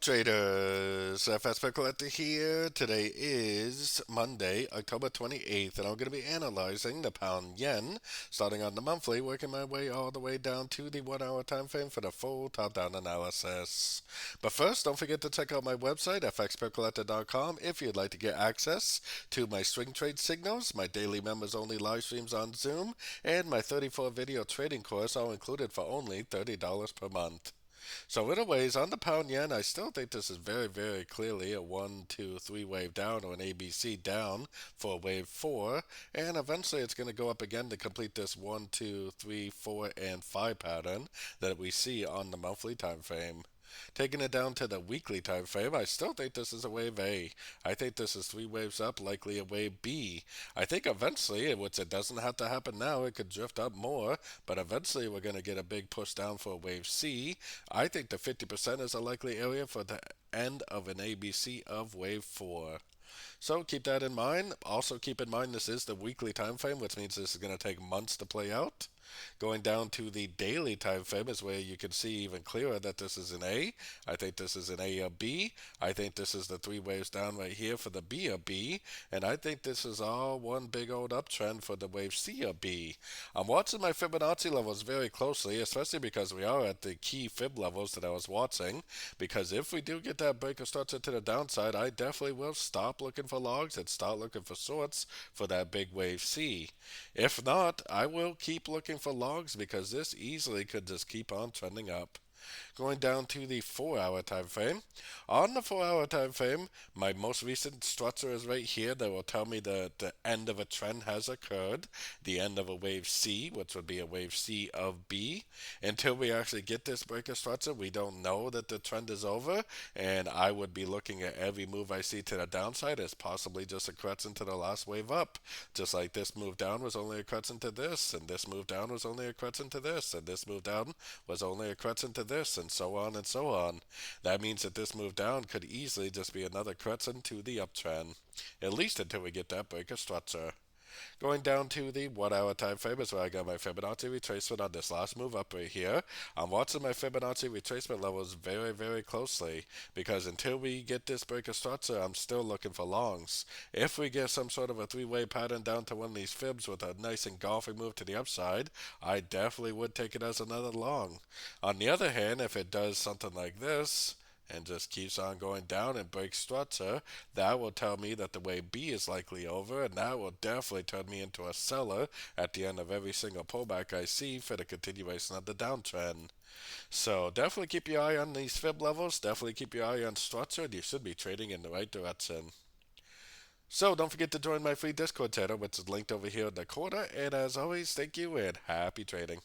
Traders? FX Pip Collector here. Today is Monday, October 28th, and I'm going to be analyzing the pound yen, starting on the monthly, working my way all the way down to the 1 hour time frame for the full top-down analysis. But first, don't forget to check out my website, fxpipcollector.com, if you'd like to get access to my swing trade signals, my daily members-only live streams on Zoom, and my 34-video trading course, all included for only $30 per month. So in a ways, on the pound yen, I still think this is very, very clearly a 1, 2, 3 wave down or an ABC down for wave 4. And eventually it's going to go up again to complete this 1, 2, 3, 4, and 5 pattern that we see on the monthly time frame. Taking it down to the weekly time frame, I still think this is a wave A. I think this is 3 waves up, likely a wave B. I think eventually, which it doesn't have to happen now, it could drift up more, but eventually we're going to get a big push down for a wave C. I think the 50% is a likely area for the end of an ABC of wave 4. So keep that in mind. Also keep in mind this is the weekly time frame, which means this is going to take months to play out. Going down to the daily time frame is where you can see even clearer that this is an A. I think this is an A or B. I think this is the 3 waves down right here for the B or B. And I think this is all one big old uptrend for the wave C or B. I'm watching my Fibonacci levels very closely, especially because we are at the key fib levels that I was watching. Because if we do get that breaker structure to the downside, I definitely will stop looking for logs and start looking for shorts for that big wave C. If not, I will keep looking for logs because this easily could just keep on trending up. Going down to the 4 hour time frame. On the 4 hour time frame, my most recent structure is right here that will tell me that the end of a trend has occurred, the end of a wave C, which would be a wave C of B. Until we actually get this breaker structure, we don't know that the trend is over, and I would be looking at every move I see to the downside as possibly just a correction to the last wave up. Just like this move down was only a correction to this, and this move down was only a correction to this, and this move down was only a correction to this, and so on and so on. That means that this move down could easily just be another correction to the uptrend, at least until we get that breaker structure. Going down to the 1 hour time frame is where I got my Fibonacci retracement on this last move up right here. I'm watching my Fibonacci retracement levels very, very closely because until we get this breaker structure, I'm still looking for longs. If we get some sort of a 3 way pattern down to one of these fibs with a nice engulfing move to the upside, I definitely would take it as another long. On the other hand, if it does something like this, and just keeps on going down and breaks structure, that will tell me that the wave B is likely over, and that will definitely turn me into a seller at the end of every single pullback I see for the continuation of the downtrend. So definitely keep your eye on these fib levels, definitely keep your eye on structure, and you should be trading in the right direction. So don't forget to join my free Discord channel, which is linked over here in the corner, and as always, thank you and happy trading.